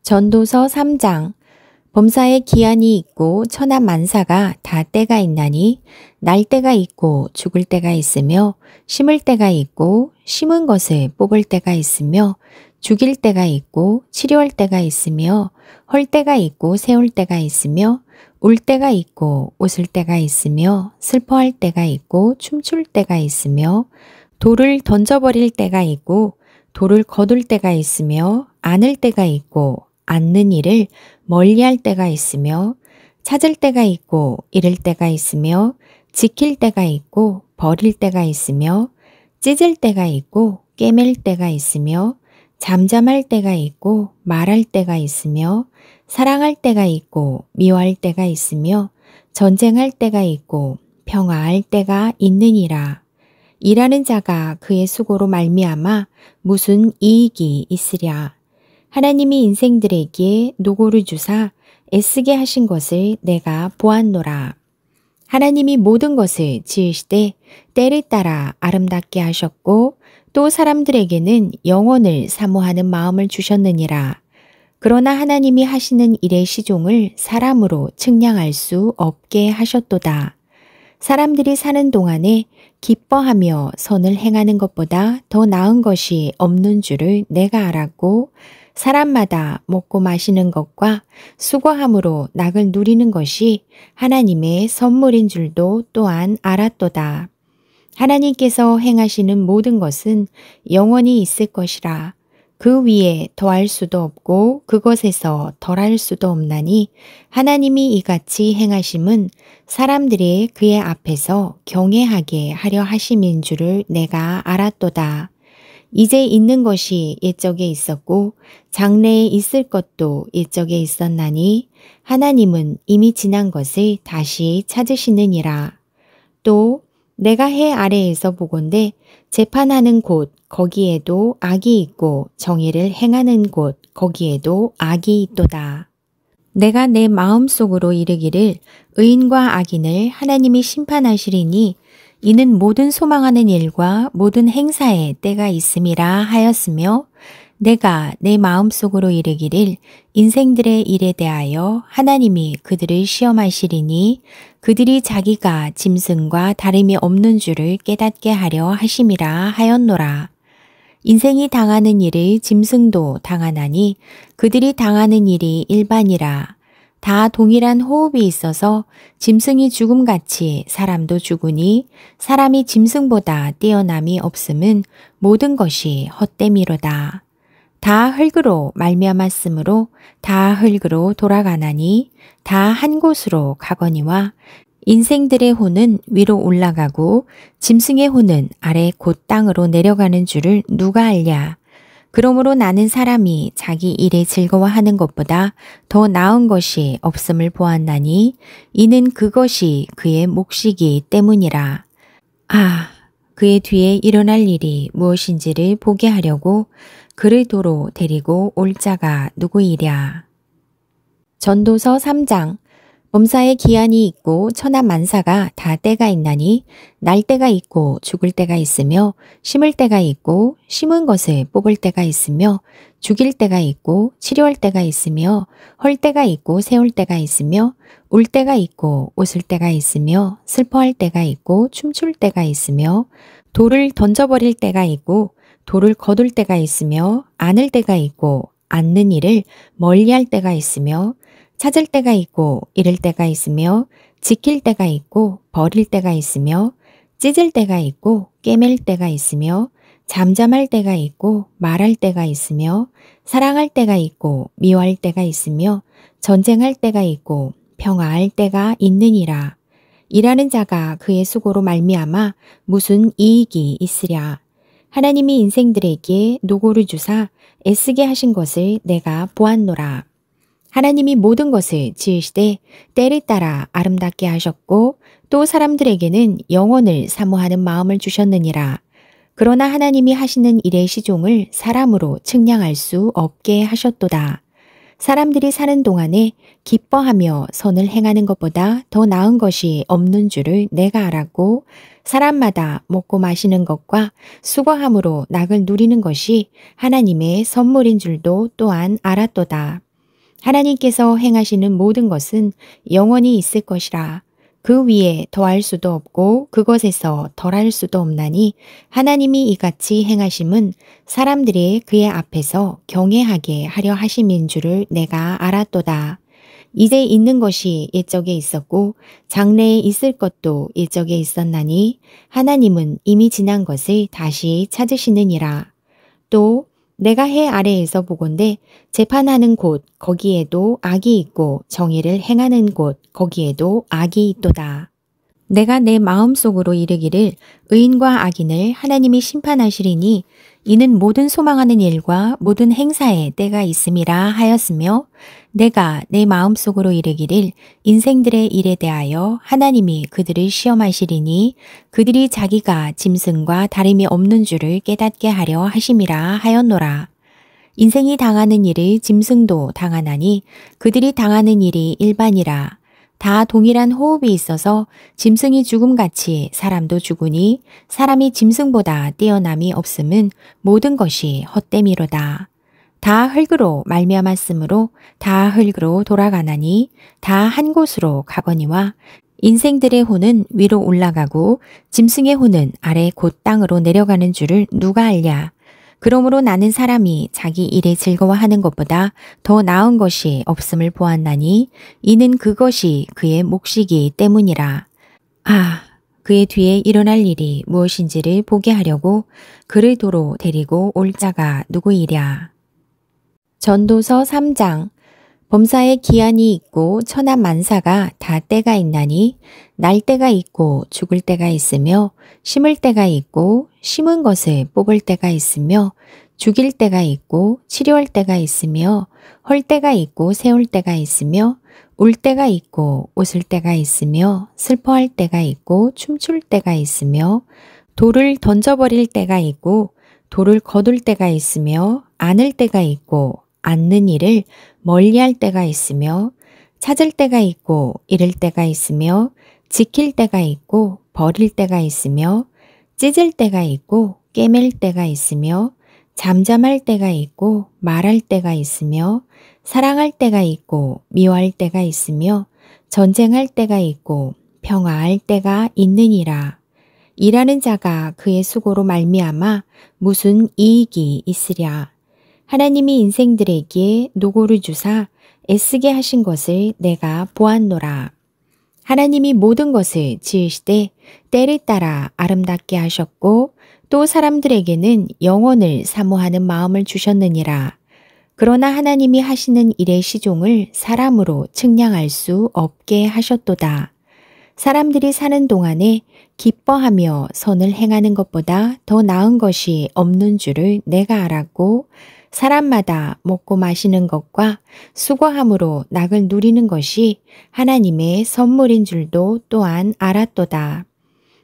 전도서 3장. 범사에 기한이 있고 천하만사가 다 때가 있나니 날 때가 있고 죽을 때가 있으며 심을 때가 있고 심은 것을 뽑을 때가 있으며 죽일 때가 있고 치료할 때가 있으며 헐 때가 있고 세울 때가 있으며 울 때가 있고 웃을 때가 있으며 슬퍼할 때가 있고 춤출 때가 있으며 돌을 던져버릴 때가 있고 돌을 거둘 때가 있으며 안을 때가 있고 앉는 일을 멀리할 때가 있으며 찾을 때가 있고 잃을 때가 있으며 지킬 때가 있고 버릴 때가 있으며 찢을 때가 있고 꿰맬 때가 있으며 잠잠할 때가 있고 말할 때가 있으며 사랑할 때가 있고 미워할 때가 있으며 전쟁할 때가 있고 평화할 때가 있느니라. 일하는 자가 그의 수고로 말미암아 무슨 이익이 있으랴. 하나님이 인생들에게 노고를 주사 애쓰게 하신 것을 내가 보았노라. 하나님이 모든 것을 지으시되 때를 따라 아름답게 하셨고 또 사람들에게는 영원을 사모하는 마음을 주셨느니라. 그러나 하나님이 하시는 일의 시종을 사람으로 측량할 수 없게 하셨도다. 사람들이 사는 동안에 기뻐하며 선을 행하는 것보다 더 나은 것이 없는 줄을 내가 알았고 사람마다 먹고 마시는 것과 수고함으로 낙을 누리는 것이 하나님의 선물인 줄도 또한 알았도다. 하나님께서 행하시는 모든 것은 영원히 있을 것이라. 그 위에 더할 수도 없고 그것에서 덜할 수도 없나니 하나님이 이같이 행하심은 사람들이 그의 앞에서 경외하게 하려 하심인 줄을 내가 알았도다. 이제 있는 것이 옛적에 있었고 장래에 있을 것도 옛적에 있었나니 하나님은 이미 지난 것을 다시 찾으시느니라. 또 내가 해 아래에서 보건대 재판하는 곳 거기에도 악이 있고 정의를 행하는 곳 거기에도 악이 있도다. 내가 내 마음속으로 이르기를 의인과 악인을 하나님이 심판하시리니 이는 모든 소망하는 일과 모든 행사에 때가 있음이라 하였으며 내가 내 마음속으로 이르기를 인생들의 일에 대하여 하나님이 그들을 시험하시리니 그들이 자기가 짐승과 다름이 없는 줄을 깨닫게 하려 하심이라 하였노라. 인생이 당하는 일을 짐승도 당하나니 그들이 당하는 일이 일반이라. 다 동일한 호흡이 있어서 짐승이 죽음같이 사람도 죽으니 사람이 짐승보다 뛰어남이 없음은 모든 것이 헛됨이로다. 다 흙으로 말미암았으므로 다 흙으로 돌아가나니 다 한 곳으로 가거니와 인생들의 혼은 위로 올라가고 짐승의 혼은 아래 곧 땅으로 내려가는 줄을 누가 알랴. 그러므로 나는 사람이 자기 일에 즐거워하는 것보다 더 나은 것이 없음을 보았나니 이는 그것이 그의 몫이기 때문이라. 아, 그의 뒤에 일어날 일이 무엇인지를 보게 하려고 그를 도로 데리고 올 자가 누구이랴. 전도서 3장. 범사에 기한이 있고 천하만사가 다 때가 있나니 날 때가 있고 죽을 때가 있으며 심을 때가 있고 심은 것을 뽑을 때가 있으며 죽일 때가 있고 치료할 때가 있으며 헐 때가 있고 세울 때가 있으며 울 때가 있고 웃을 때가 있으며 슬퍼할 때가 있고 춤출 때가 있으며 돌을 던져버릴 때가 있고 돌을 거둘 때가 있으며 안을 때가 있고 앉는 일을 멀리할 때가 있으며 찾을 때가 있고 잃을 때가 있으며 지킬 때가 있고 버릴 때가 있으며 찢을 때가 있고 꿰맬 때가 있으며 잠잠할 때가 있고 말할 때가 있으며 사랑할 때가 있고 미워할 때가 있으며 전쟁할 때가 있고 평화할 때가 있느니라. 일하는 자가 그의 수고로 말미암아 무슨 이익이 있으랴. 하나님이 인생들에게 노고를 주사 애쓰게 하신 것을 내가 보았노라. 하나님이 모든 것을 지으시되 때를 따라 아름답게 하셨고 또 사람들에게는 영원을 사모하는 마음을 주셨느니라. 그러나 하나님이 하시는 일의 시종을 사람으로 측량할 수 없게 하셨도다. 사람들이 사는 동안에 기뻐하며 선을 행하는 것보다 더 나은 것이 없는 줄을 내가 알았고 사람마다 먹고 마시는 것과 수고함으로 낙을 누리는 것이 하나님의 선물인 줄도 또한 알았도다. 하나님께서 행하시는 모든 것은 영원히 있을 것이라. 그 위에 더할 수도 없고 그것에서 덜할 수도 없나니 하나님이 이같이 행하심은 사람들이 그의 앞에서 경외하게 하려 하심인 줄을 내가 알았도다. 이제 있는 것이 옛적에 있었고 장래에 있을 것도 옛적에 있었나니 하나님은 이미 지난 것을 다시 찾으시느니라. 또 내가 해 아래에서 보건대 재판하는 곳 거기에도 악이 있고 정의를 행하는 곳 거기에도 악이 있도다. 내가 내 마음속으로 이르기를 의인과 악인을 하나님이 심판하시리니 이는 모든 소망하는 일과 모든 행사에 때가 있음이라 하였으며 내가 내 마음속으로 이르기를 인생들의 일에 대하여 하나님이 그들을 시험하시리니 그들이 자기가 짐승과 다름이 없는 줄을 깨닫게 하려 하심이라 하였노라. 인생이 당하는 일을 짐승도 당하나니 그들이 당하는 일이 일반이라. 다 동일한 호흡이 있어서 짐승이 죽음같이 사람도 죽으니 사람이 짐승보다 뛰어남이 없음은 모든 것이 헛됨이로다. 다 흙으로 말미암았으므로 다 흙으로 돌아가나니 다 한 곳으로 가거니와 인생들의 혼은 위로 올라가고 짐승의 혼은 아래 곧 땅으로 내려가는 줄을 누가 알랴. 그러므로 나는 사람이 자기 일에 즐거워하는 것보다 더 나은 것이 없음을 보았나니 이는 그것이 그의 몫이기 때문이라. 아, 그의 뒤에 일어날 일이 무엇인지를 보게 하려고 그를 도로 데리고 올 자가 누구이랴. 전도서 3장. 범사에 기한이 있고 천하만사가 다 때가 있나니 날 때가 있고 죽을 때가 있으며 심을 때가 있고 심은 것을 뽑을 때가 있으며 죽일 때가 있고 치료할 때가 있으며 헐 때가 있고 세울 때가 있으며 울 때가 있고 웃을 때가 있으며 슬퍼할 때가 있고 춤출 때가 있으며 돌을 던져버릴 때가 있고 돌을 거둘 때가 있으며 안을 때가 있고 앉는 일을 멀리할 때가 있으며 찾을 때가 있고 잃을 때가 있으며 지킬 때가 있고 버릴 때가 있으며 찢을 때가 있고 꿰맬 때가 있으며 잠잠할 때가 있고 말할 때가 있으며 사랑할 때가 있고 미워할 때가 있으며 전쟁할 때가 있고 평화할 때가 있느니라. 일하는 자가 그의 수고로 말미암아 무슨 이익이 있으랴. 하나님이 인생들에게 노고를 주사 애쓰게 하신 것을 내가 보았노라. 하나님이 모든 것을 지으시되 때를 따라 아름답게 하셨고 또 사람들에게는 영원을 사모하는 마음을 주셨느니라. 그러나 하나님이 하시는 일의 시종을 사람으로 측량할 수 없게 하셨도다. 사람들이 사는 동안에 기뻐하며 선을 행하는 것보다 더 나은 것이 없는 줄을 내가 알았고 사람마다 먹고 마시는 것과 수고함으로 낙을 누리는 것이 하나님의 선물인 줄도 또한 알았도다.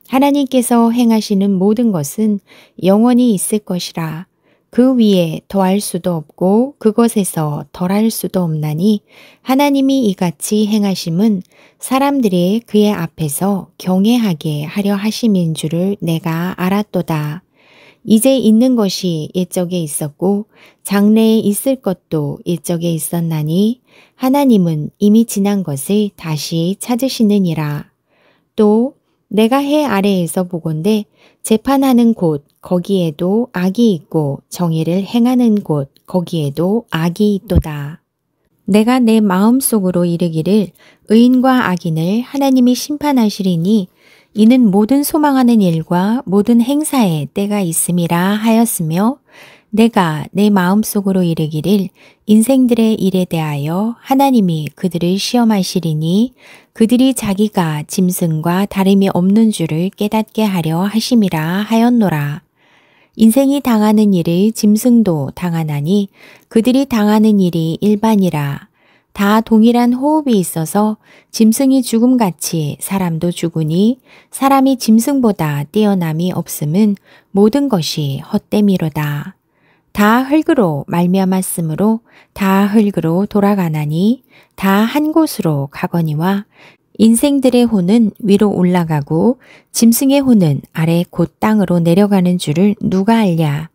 하나님께서 행하시는 모든 것은 영원히 있을 것이라. 그 위에 더할 수도 없고 그것에서 덜할 수도 없나니 하나님이 이같이 행하심은 사람들이 그의 앞에서 경외하게 하려 하심인 줄을 내가 알았도다. 이제 있는 것이 옛적에 있었고 장래에 있을 것도 옛적에 있었나니 하나님은 이미 지난 것을 다시 찾으시느니라. 또 내가 해 아래에서 보건대 재판하는 곳 거기에도 악이 있고 정의를 행하는 곳 거기에도 악이 있도다. 내가 내 마음속으로 이르기를 의인과 악인을 하나님이 심판하시리니 이는 모든 소망하는 일과 모든 행사에 때가 있음이라 하였으며 내가 내 마음속으로 이르기를 인생들의 일에 대하여 하나님이 그들을 시험하시리니 그들이 자기가 짐승과 다름이 없는 줄을 깨닫게 하려 하심이라 하였노라. 인생이 당하는 일을 짐승도 당하나니 그들이 당하는 일이 일반이라. 다 동일한 호흡이 있어서 짐승이 죽음같이 사람도 죽으니 사람이 짐승보다 뛰어남이 없음은 모든 것이 헛됨이로다. 다 흙으로 말미암았으므로 다 흙으로 돌아가나니 다 한 곳으로 가거니와 인생들의 혼은 위로 올라가고 짐승의 혼은 아래 곧 땅으로 내려가는 줄을 누가 알랴.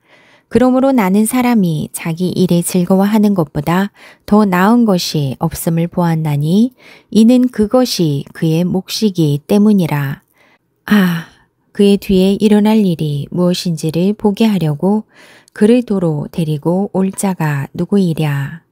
그러므로 나는 사람이 자기 일에 즐거워하는 것보다 더 나은 것이 없음을 보았나니 이는 그것이 그의 몫이기 때문이라. 아, 그의 뒤에 일어날 일이 무엇인지를 보게 하려고 그를 도로 데리고 올 자가 누구이랴.